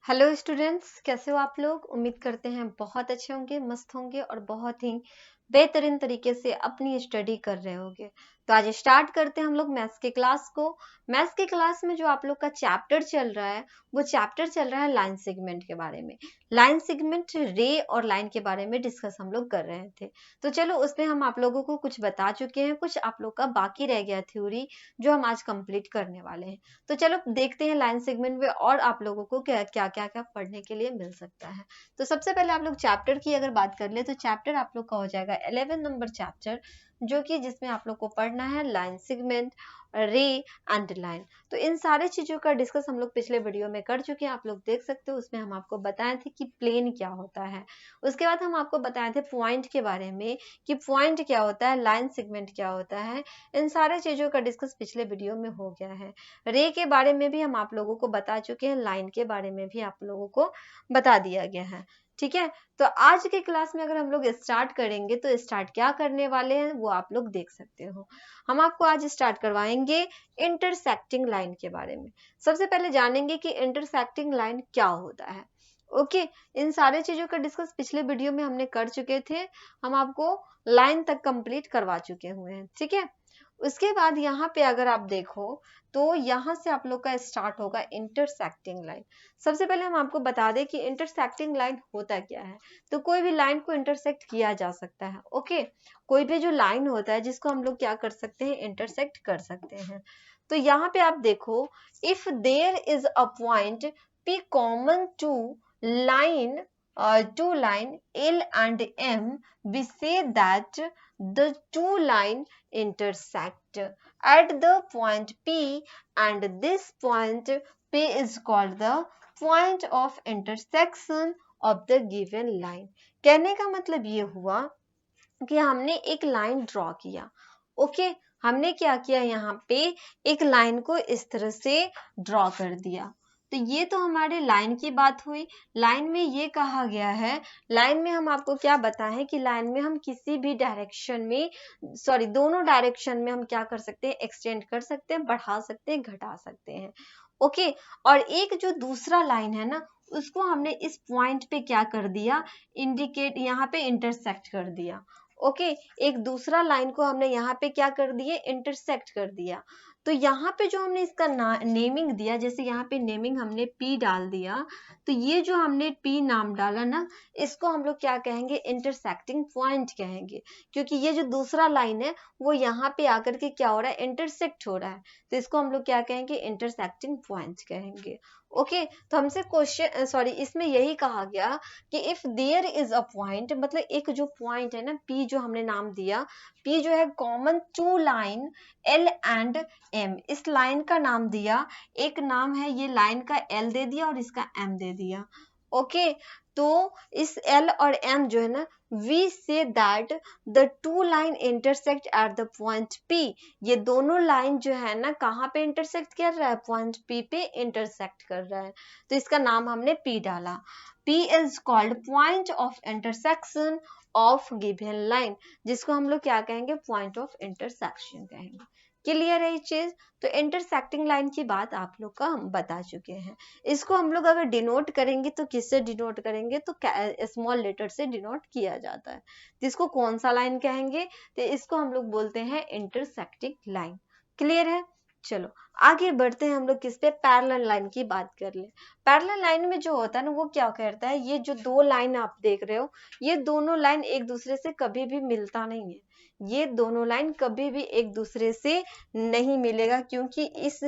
Hello students, कैसे हो आप लोग। उम्मीद करते हैं बहुत अच्छे होंगे, मस्त होंगे और बहुत ही बेहतरीन तरीके से अपनी स्टडी कर रहे होंगे। तो आज स्टार्ट करते हैं हम लोग मैथ्स के क्लास को। मैथ्स के क्लास में जो आप लोग का चैप्टर चल रहा है वो चैप्टर चल रहा है लाइन सेगमेंट के बारे में। लाइन सेगमेंट, रे और लाइन के बारे में डिस्कस हम लोग कर रहे थे। तो चलो उसमें हम आप लोगों को कुछ बता चुके हैं, कुछ आप लोग का बाकी रह गया थ्योरी जो हम आज कंप्लीट करने वाले हैं। तो चलो देखते हैं लाइन सेगमेंट में और आप लोगों को क्या क्या क्या क्या पढ़ने के लिए मिल सकता है। तो सबसे पहले आप लोग चैप्टर की अगर बात कर ले तो चैप्टर आप लोग का हो जाएगा 11 नंबर चैप्टर, जो कि जिसमें आप लोग को पढ़ना है लाइन सेगमेंट, रे एंड लाइन। तो इन सारे चीजों का डिस्कस हम लोग पिछले वीडियो में कर चुके हैं, आप लोग देख सकते हो। उसमें हम आपको बताए थे कि प्लेन क्या होता है। उसके बाद हम आपको बताए थे पॉइंट के बारे में कि पॉइंट क्या होता है, लाइन सेगमेंट क्या होता है। इन सारे चीजों का डिस्कस पिछले वीडियो में हो गया है। रे के बारे में भी हम आप लोगों को बता चुके हैं, लाइन के बारे में भी आप लोगों को बता दिया गया है। ठीक है, तो आज के क्लास में अगर हम लोग स्टार्ट करेंगे तो स्टार्ट क्या करने वाले हैं वो आप लोग देख सकते हो। हम आपको आज स्टार्ट करवाएंगे इंटरसेक्टिंग लाइन के बारे में। सबसे पहले जानेंगे कि इंटरसेक्टिंग लाइन क्या होता है। ओके, इन सारे चीजों का डिस्कस पिछले वीडियो में हमने कर चुके थे। हम आपको लाइन तक कंप्लीट करवा चुके हुए हैं। ठीक है, उसके बाद यहाँ पे अगर आप देखो तो यहाँ से आप लोग का स्टार्ट होगा इंटरसेक्टिंग लाइन। सबसे पहले हम आपको बता दें कि इंटरसेक्टिंग लाइन होता क्या है। तो कोई भी लाइन को इंटरसेक्ट किया जा सकता है। ओके, कोई भी जो लाइन होता है जिसको हम लोग क्या कर सकते हैं, इंटरसेक्ट कर सकते हैं। तो यहाँ पे आप देखो, if there is a point P common to line to line L and M, we say that the two line intersect at the point P, and this point P is called the point of intersection of the given line। कहने का मतलब ये हुआ कि हमने एक line draw किया। Okay, हमने क्या किया, यहाँ पे एक लाइन को इस तरह से ड्रॉ कर दिया। तो ये तो हमारे लाइन की बात हुई। लाइन में ये कहा गया है, लाइन में हम आपको क्या बताएं कि लाइन में हम किसी भी डायरेक्शन में, सॉरी दोनों डायरेक्शन में हम क्या कर सकते हैं, एक्सटेंड कर सकते हैं, बढ़ा सकते हैं, घटा सकते हैं। ओके, और एक जो दूसरा लाइन है ना, उसको हमने इस पॉइंट पे क्या कर दिया, इंडिकेट, यहाँ पे इंटरसेक्ट कर दिया। ओके, एक दूसरा लाइन को हमने यहाँ पे क्या कर दिए, इंटरसेक्ट कर दिया। तो यहाँ पे जो हमने इसका नेमिंग दिया, जैसे यहाँ पे नेमिंग हमने P डाल दिया, तो ये जो हमने P नाम डाला ना, इसको हम लोग क्या कहेंगे, इंटरसेक्टिंग पॉइंट कहेंगे। क्योंकि ये जो दूसरा लाइन है वो यहाँ पे आकर के क्या हो रहा है, इंटरसेक्ट हो रहा है। तो इसको हम लोग क्या कहेंगे, इंटरसेक्टिंग पॉइंट कहेंगे। ओके, तो हमसे क्वेश्चन, सॉरी, इसमें यही कहा गया कि if there is a point, मतलब एक जो पॉइंट है ना, P जो हमने नाम दिया, P जो है common to line L and M, इस लाइन का नाम दिया, एक नाम है ये लाइन का L दे दिया और इसका M दे दिया। ओके, तो इस L और M जो है ना, we say that the two line intersect at the point P, ये दोनों लाइन जो है ना कहाँ पे इंटरसेक्ट कर रहा है, पॉइंट P पे इंटरसेक्ट कर रहा है। तो इसका नाम हमने P डाला। P is called point of intersection of given line, जिसको हम लोग क्या कहेंगे, point of intersection कहेंगे। क्लियर है ये चीज। तो इंटरसेक्टिंग लाइन की बात आप लोग का हम बता चुके हैं। इसको हम लोग अगर डिनोट करेंगे तो किससे डिनोट करेंगे, तो स्मॉल लेटर से डिनोट किया जाता है। तो इसको कौन सा लाइन कहेंगे, तो इसको हम लोग बोलते हैं इंटरसेक्टिंग लाइन। क्लियर है। चलो आगे बढ़ते हैं हम लोग किस पे, पैरेलल लाइन की बात कर ले। पैरेलल लाइन में जो होता है ना, वो क्या करता है, ये जो दो लाइन आप देख रहे हो, ये दोनों लाइन एक दूसरे से कभी भी मिलता नहीं है। ये दोनों लाइन कभी भी एक दूसरे से नहीं मिलेगा, क्योंकि इस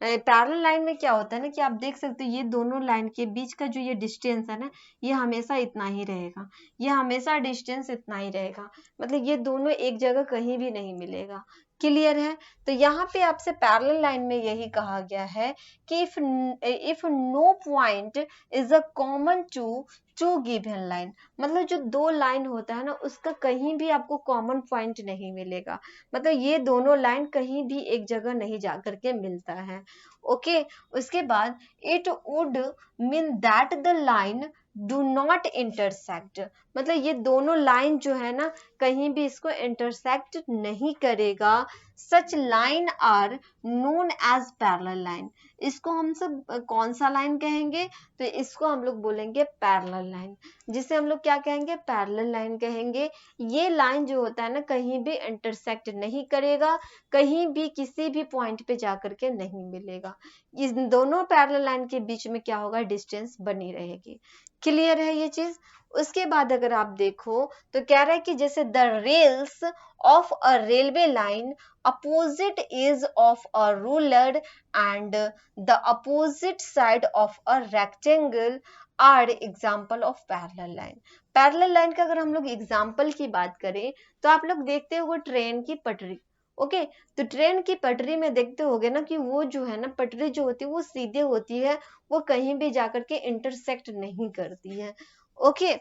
पैरेलल लाइन में क्या होता है ना कि आप देख सकते हो, ये दोनों लाइन के बीच का जो ये डिस्टेंस है ना, ये हमेशा इतना ही रहेगा, ये हमेशा डिस्टेंस इतना ही रहेगा, मतलब ये दोनों एक जगह कहीं भी नहीं मिलेगा। क्लियर है। तो यहाँ पे आपसे पैरेलल लाइन में यही कहा गया है कि if no point is a common to given line, मतलब जो दो लाइन होता है ना, उसका कहीं भी आपको कॉमन पॉइंट नहीं मिलेगा, मतलब ये दोनों लाइन कहीं भी एक जगह नहीं जा करके मिलता है। ओके उसके बाद it would mean that the line do not intersect, मतलब ये दोनों लाइन जो है ना कहीं भी इसको इंटरसेक्ट नहीं करेगा। Such line are known as parallel line, इसको हम सब कौन सा लाइन कहेंगे, तो इसको हम लोग बोलेंगे पैरेलल लाइन, जिसे हम लोग क्या कहेंगे, पैरेलल लाइन कहेंगे। ये लाइन जो होता है ना कहीं भी इंटरसेक्ट नहीं करेगा, कहीं भी किसी भी पॉइंट पे जाकर के नहीं मिलेगा। इन दोनों पैरेलल लाइन के बीच में क्या होगा, डिस्टेंस बनी रहेगी। क्लियर है ये चीज। उसके बाद अगर आप देखो तो कह रहा है कि जैसे the rails of a railway line opposite edge of a ruler and the opposite side of a rectangle are example of parallel line. Parallel line का अगर हम लोग एग्जाम्पल की बात करें तो आप लोग देखते हो ट्रेन की पटरी, ओके तो ट्रेन की पटरी में देखते होगे ना कि वो जो है ना पटरी जो होती है वो सीधे होती है, वो कहीं भी जाकर के इंटरसेक्ट नहीं करती है। ओके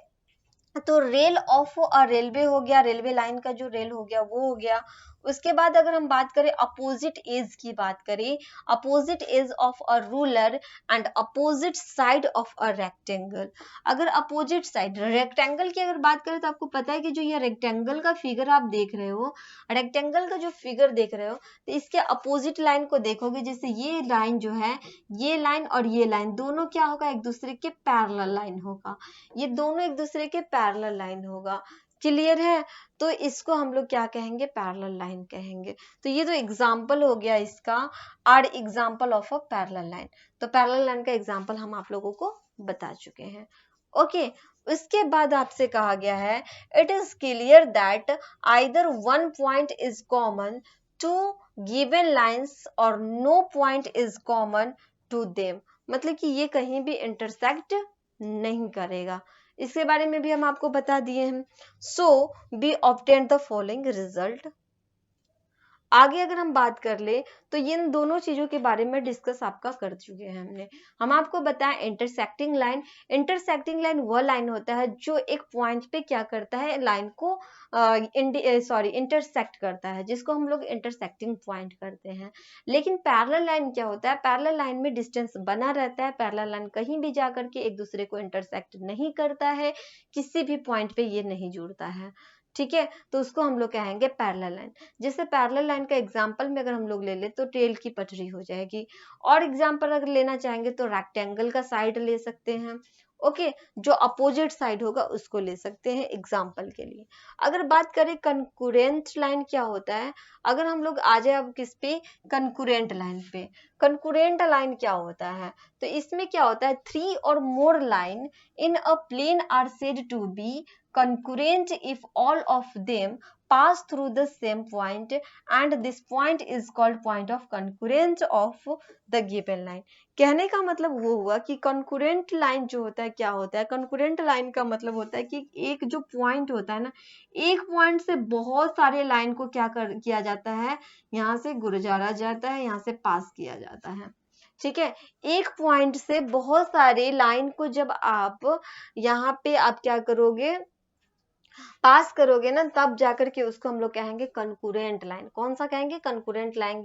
तो रेल ऑफ अ रेलवे हो गया, रेलवे लाइन का जो रेल हो गया वो हो गया। उसके बाद अगर हम बात करें अपोजिट एज की बात करें, opposite edge of a ruler and opposite side of a rectangle. अगर अपोजिट साइड रेक्टेंगल की अगर बात करें तो आपको पता है कि जो ये रेक्टेंगल का फिगर आप देख रहे हो, रेक्टेंगल का जो फिगर देख रहे हो तो इसके अपोजिट लाइन को देखोगे, जैसे ये लाइन जो है, ये लाइन और ये लाइन दोनों क्या होगा, एक दूसरे के पैरेलल लाइन होगा, ये दोनों एक दूसरे के पैरेलल लाइन होगा। क्लियर है, तो इसको हम लोग क्या कहेंगे, पैरेलल लाइन कहेंगे। तो ये तो एग्जाम्पल हो गया इसका, are example of a parallel line. तो पैरेलल लाइन का एग्जाम्पल हम आप लोगों को बता चुके हैं। ओके उसके बाद आपसे कहा गया है it is clear that either one point is common to given lines और no point is common to them, मतलब कि ये कहीं भी इंटरसेक्ट नहीं करेगा। इसके बारे में भी हम आपको बता दिए हैं। So be obtain the following result. आगे अगर हम बात कर ले तो इन दोनों चीजों के बारे में डिस्कस आपका कर चुके हैं हमने। हम आपको बताएं इंटरसेक्टिंग लाइन, इंटरसेक्टिंग लाइन वह लाइन होता है जो एक पॉइंट पे क्या करता है, लाइन को इंटरसेक्ट करता है, जिसको हम लोग इंटरसेक्टिंग पॉइंट करते हैं। लेकिन पैरेलल लाइन क्या होता है, पैरेलल लाइन में डिस्टेंस बना रहता है, पैरेलल लाइन कहीं भी जाकर के एक दूसरे को इंटरसेक्ट नहीं करता है, किसी भी पॉइंट पे ये नहीं जुड़ता है। ठीक है, तो उसको हम लोग कहेंगे पैरेलल लाइन। जैसे पैरेलल लाइन का एग्जांपल में अगर हम लोग ले ले तो रेल की पटरी हो जाएगी, और एग्जांपल अगर लेना चाहेंगे तो रेक्टेंगल का साइड ले सकते हैं। ओके जो अपोजिट साइड होगा उसको ले सकते हैं एग्जांपल के लिए। अगर बात करें कंकरेंट लाइन क्या होता है, अगर हम लोग आ जाए अब किस पे, कंकरेंट लाइन पे। कंकरेंट लाइन क्या होता है, तो इसमें क्या होता है, थ्री और more line in a plane are said to be concurrent if all of them pass through the same point and this point is called point of concurrence of the given line। कहने का मतलब वो हुआ कि concurrent line जो होता है क्या होता है, concurrent line का मतलब होता है कि एक जो point होता है ना, एक point से बहुत सारे line को किया जाता है, यहाँ से गुजारा जाता है, यहाँ से पास किया जाता है। ठीक है, एक पॉइंट से बहुत सारे लाइन को जब आप यहाँ पे आप क्या करोगे, पास करोगे ना, तब जाकर के उसको हम लोग कहेंगे कंकूरेंट लाइन। कौन सा कहेंगे, कंकूरेंट लाइन।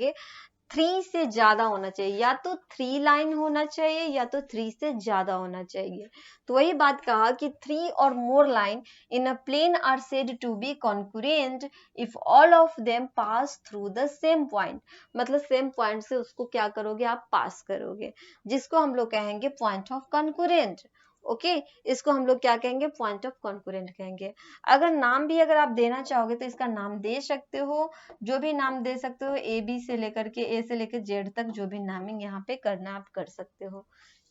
थ्री से ज्यादा होना चाहिए, या तो थ्री लाइन होना चाहिए या तो थ्री से ज्यादा होना चाहिए। तो वही बात कहा कि थ्री और more line in a plane are said to be concurrent if all of them pass through the same point, मतलब सेम पॉइंट से उसको क्या करोगे, आप पास करोगे, जिसको हम लोग कहेंगे पॉइंट ऑफ कॉन्कुरेंट। ओके इसको हम लोग क्या कहेंगे, पॉइंट ऑफ कॉन्कुरेंट कहेंगे। अगर नाम भी अगर आप देना चाहोगे तो इसका नाम दे सकते हो, जो भी नाम दे सकते हो, ए बी से लेकर के, ए से लेकर जेड तक जो भी नामिंग यहाँ पे करना आप कर सकते हो।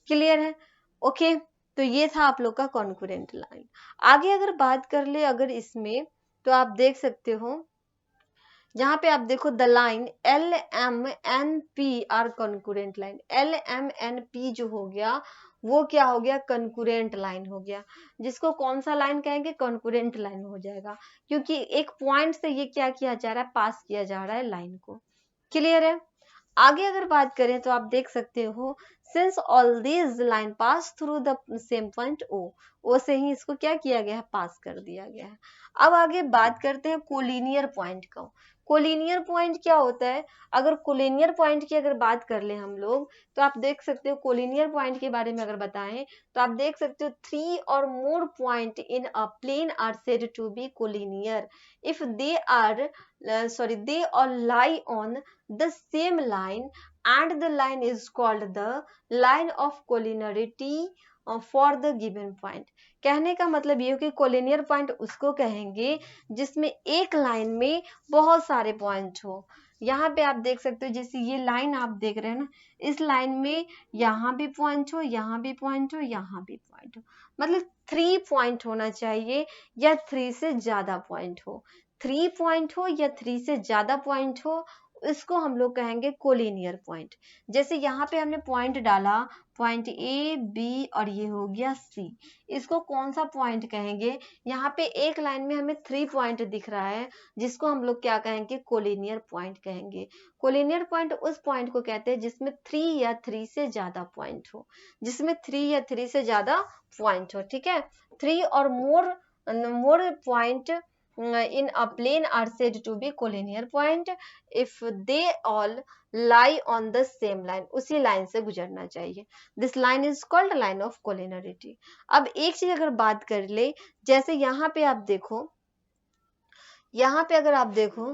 क्लियर है, ओके तो ये था आप लोग का कॉन्कुरेंट लाइन। आगे अगर बात कर ले अगर इसमें, तो आप देख सकते हो यहाँ पे आप देखो the line L M N P are concurrent line. L M N P जो हो गया वो क्या हो गया, कॉन्कुरेंट लाइन हो गया, जिसको कौन सा लाइन कहेंगे, कॉन्कुरेंट लाइन हो जाएगा, क्योंकि एक पॉइंट से ये क्या किया जा रहा है, पास किया जा रहा है लाइन को। क्लियर है। आगे अगर बात करें तो आप देख सकते हो since all these line pass through the same point O से ही इसको क्या किया गया है, पास कर दिया गया है। अब आगे बात करते हैं कोलिनियर पॉइंट का। कोलिनियर पॉइंट क्या होता है? अगर कोलिनियर पॉइंट की अगर बात कर ले हम लोग, तो आप देख सकते हो कोलिनियर पॉइंट के बारे में अगर बताएं तो आप देख सकते हो 3 or more point in a plane are said to be collinear if they all lie on the same line and the line is called the line of collinearity for the given point। कहने का मतलब ये कि collinear point उसको कहेंगे जिसमें एक line में बहुत सारे पॉइंट हो। यहाँ पे आप देख सकते हो जैसे ये लाइन आप देख रहे हैं ना, इस लाइन में यहाँ भी पॉइंट हो, यहाँ भी पॉइंट हो, यहाँ भी पॉइंट हो, मतलब 3 पॉइंट होना चाहिए या 3 से ज्यादा पॉइंट हो। 3 पॉइंट हो या 3 से ज्यादा पॉइंट हो, इसको हम लोग कहेंगे कोलिनियर पॉइंट। जैसे यहाँ पे हमने पॉइंट डाला, पॉइंट ए बी और ये हो गया सी, इसको कौन सा पॉइंट कहेंगे? यहाँ पे एक लाइन में हमें 3 पॉइंट दिख रहा है, जिसको हम लोग क्या कहेंगे? कोलिनियर पॉइंट कहेंगे। कोलिनियर पॉइंट उस पॉइंट को कहते हैं जिसमें 3 या 3 से ज्यादा पॉइंट हो, जिसमें 3 या 3 से ज्यादा पॉइंट हो, ठीक है। 3 और more point in a plane are said to be collinear point if they all lie on the same line, उसी लाइन से गुजरना चाहिए। This line is called line of collinearity। अब एक चीज अगर बात कर ले, जैसे यहाँ पे आप देखो, यहाँ पे अगर आप देखो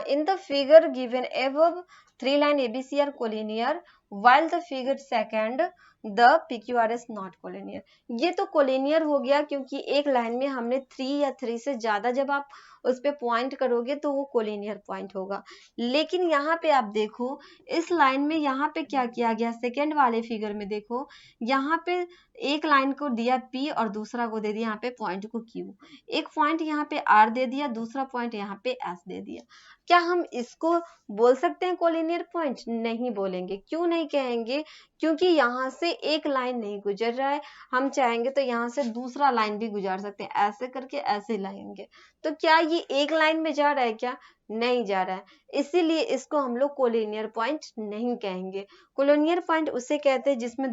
in the figure given above, 3 line ABC are collinear while the figure second the PQR is not collinear। ये तो कोलिनियर हो गया क्योंकि एक लाइन में हमने 3 या 3 से ज्यादा जब आप उस पे पॉइंट करोगे तो वो कोलिनियर पॉइंट होगा। लेकिन यहाँ पे आप देखो, इस लाइन में यहाँ पे क्या किया गया, सेकेंड वाले फिगर में देखो, यहाँ पे एक लाइन को दिया P और दूसरा को दे दिया यहाँ पे पॉइंट को Q, एक पॉइंट यहाँ पे R दे दिया, दूसरा पॉइंट यहाँ पे S दे दिया। क्या हम इसको बोल सकते हैं कोलिनियर पॉइंट? नहीं बोलेंगे। क्यों नहीं कहेंगे? क्योंकि यहाँ से एक लाइन नहीं गुजर रहा है, हम चाहेंगे तो यहाँ से दूसरा लाइन भी गुजार सकते हैं, ऐसे करके ऐसे लाएंगे। तो क्या ये एक लाइन में जा रहा है? क्या नहीं जा रहा है, इसीलिए इसको हम लोग कोलिनियर पॉइंट नहीं कहेंगे। कोलिनियर पॉइंट उसे कहते हैं जिसमें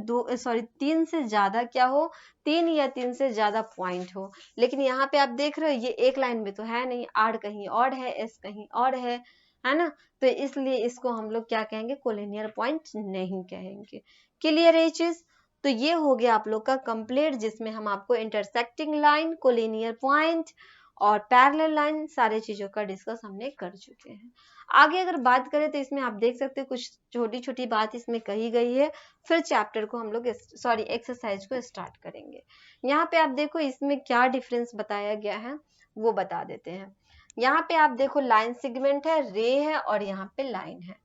3 से ज्यादा क्या हो, 3 या 3 से ज्यादा पॉइंट हो। लेकिन यहाँ पे आप देख रहे हो ये एक लाइन में तो है नहीं, आर कहीं और है, एस कहीं और है ना, तो इसलिए इसको हम लोग क्या कहेंगे? कोलिनियर पॉइंट नहीं कहेंगे। क्लियर है ये चीज? तो ये हो गया आप लोग का कंप्लीट, जिसमें हम आपको इंटरसेक्टिंग लाइन, कोलिनियर पॉइंट और पैरेलल लाइन सारे चीजों का डिस्कस हमने कर चुके हैं। आगे अगर बात करें तो इसमें आप देख सकते हैं कुछ छोटी छोटी बात इसमें कही गई है। फिर चैप्टर को हम लोग एक्सरसाइज को स्टार्ट करेंगे। यहाँ पे आप देखो इसमें क्या डिफरेंस बताया गया है वो बता देते हैं। यहाँ पे आप देखो लाइन सेगमेंट है, रे है और यहाँ पे लाइन है।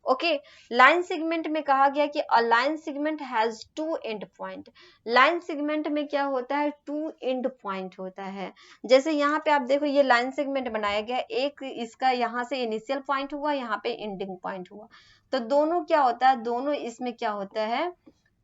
ओके, लाइन सेगमेंट में कहा गया कि a line segment has 2 and point. Line segment में क्या होता है? 2 एंड पॉइंट होता है। जैसे यहाँ पे आप देखो ये लाइन सेगमेंट बनाया गया, एक इसका यहाँ से इनिशियल पॉइंट हुआ, यहाँ पे एंडिंग पॉइंट हुआ, तो दोनों क्या होता है? दोनों इसमें क्या होता है?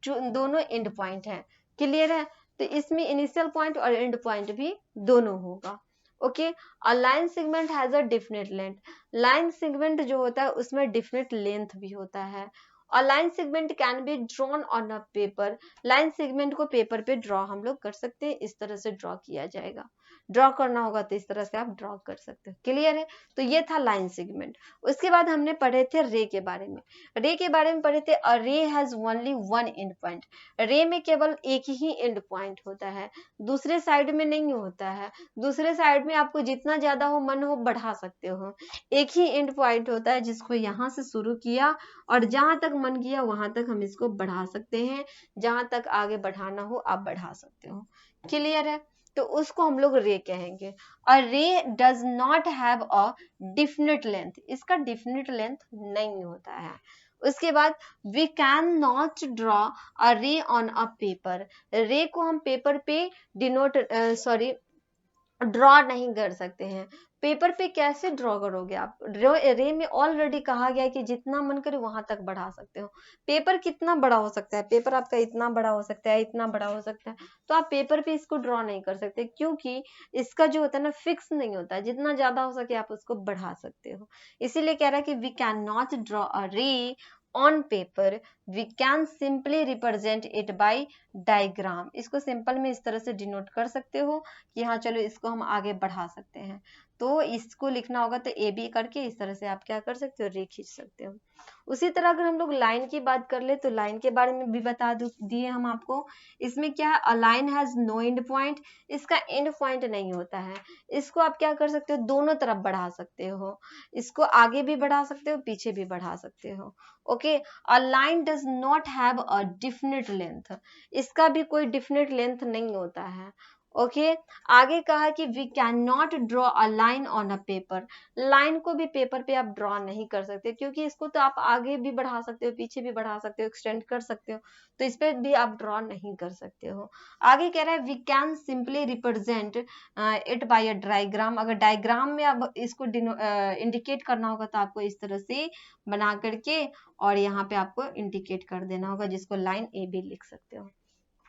दोनों एंड पॉइंट है। क्लियर है? तो इसमें इनिशियल पॉइंट और एंड पॉइंट भी दोनों होगा। Okay, a line segment has a definite length. Line segment जो होता है उसमें डिफिनिट लेंथ भी होता है। A line segment can be drawn on a paper. Line segment को पेपर पे ड्रॉ हम लोग कर सकते हैं, इस तरह से ड्रॉ किया जाएगा। ड्रॉ करना होगा तो इस तरह से आप ड्रॉ कर सकते हो। क्लियर है? तो ये था लाइन सेगमेंट। उसके बाद हमने पढ़े थे रे के बारे में। रे के बारे में पढ़े थे अ रे हैज ओनली 1 एंड पॉइंट। रे में केवल एक ही एंड पॉइंट होता है, दूसरे साइड में नहीं होता है। दूसरे साइड में आपको जितना ज्यादा हो मन हो बढ़ा सकते हो, एक ही एंड पॉइंट होता है जिसको यहाँ से शुरू किया और जहां तक मन किया वहां तक हम इसको बढ़ा सकते हैं, जहां तक आगे बढ़ाना हो आप बढ़ा सकते हो। क्लियर है? तो उसको हम लोग रे कहेंगे। A ray does not have a definite length, इसका डिफिनिट लेंथ नहीं होता है। उसके बाद we can not draw a ray on a paper. रे को हम पेपर पे ड्रॉ नहीं कर सकते हैं। पेपर पे कैसे ड्रॉ करोगे आप? रे में ऑलरेडी कहा गया है कि जितना मन करे वहां तक बढ़ा सकते हो। पेपर कितना बड़ा हो सकता है? पेपर आपका इतना बड़ा हो सकता है, इतना बड़ा हो सकता है, तो आप पेपर पे इसको ड्रॉ नहीं कर सकते क्योंकि इसका जो होता है ना फिक्स नहीं होता है, जितना ज्यादा हो सके आप उसको बढ़ा सकते हो। इसीलिए कह रहा है कि we can not draw a ray on paper we can simply represent it by diagram. इसको सिंपल में इस तरह से डिनोट कर सकते हो कि हाँ चलो इसको हम आगे बढ़ा सकते हैं। तो इसको लिखना होगा तो ए बी करके इस तरह से आप क्या कर सकते हो, रे खींच सकते हो। उसी तरह अगर हम लोग लाइन की बात कर ले तो लाइन के बारे में भी बता दिए हम आपको। इसमें क्या है, a line has no end point, इसका एंड पॉइंट नहीं होता है। इसको आप क्या कर सकते हो, दोनों तरफ बढ़ा सकते हो, इसको आगे भी बढ़ा सकते हो, पीछे भी बढ़ा सकते हो। Okay, a line does not have a definite length, इसका भी कोई डिफिनिट लेंथ नहीं होता है। ओके, आगे कहा कि we can not draw a line on a paper, line को भी पेपर पे आप ड्रॉ नहीं कर सकते, क्योंकि इसको तो आप आगे भी बढ़ा सकते हो, पीछे भी बढ़ा सकते हो, एक्सटेंड कर सकते हो, तो इस पे भी आप ड्रॉ नहीं कर सकते हो। आगे कह रहा है we can simply represent it by a diagram, अगर डायग्राम में अब इसको इंडिकेट करना होगा तो आपको इस तरह से बना करके और यहाँ पे आपको इंडिकेट कर देना होगा, जिसको लाइन ए बी लिख सकते हो।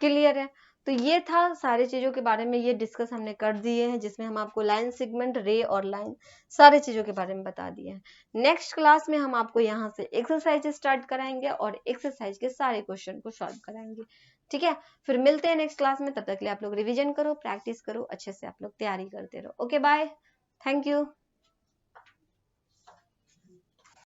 क्लियर है? तो ये था सारी चीजों के बारे में, ये डिस्कस हमने कर दिए हैं, जिसमें हम आपको लाइन सेगमेंट, रे और लाइन सारी चीजों के बारे में बता दिए हैं। नेक्स्ट क्लास में हम आपको यहाँ से एक्सरसाइज स्टार्ट कराएंगे और एक्सरसाइज के सारे क्वेश्चन को सॉल्व कराएंगे। ठीक है, फिर मिलते हैं नेक्स्ट क्लास में। तब तक के लिए आप लोग रिविजन करो, प्रैक्टिस करो, अच्छे से आप लोग तैयारी करते रहो। Okay bye, thank you.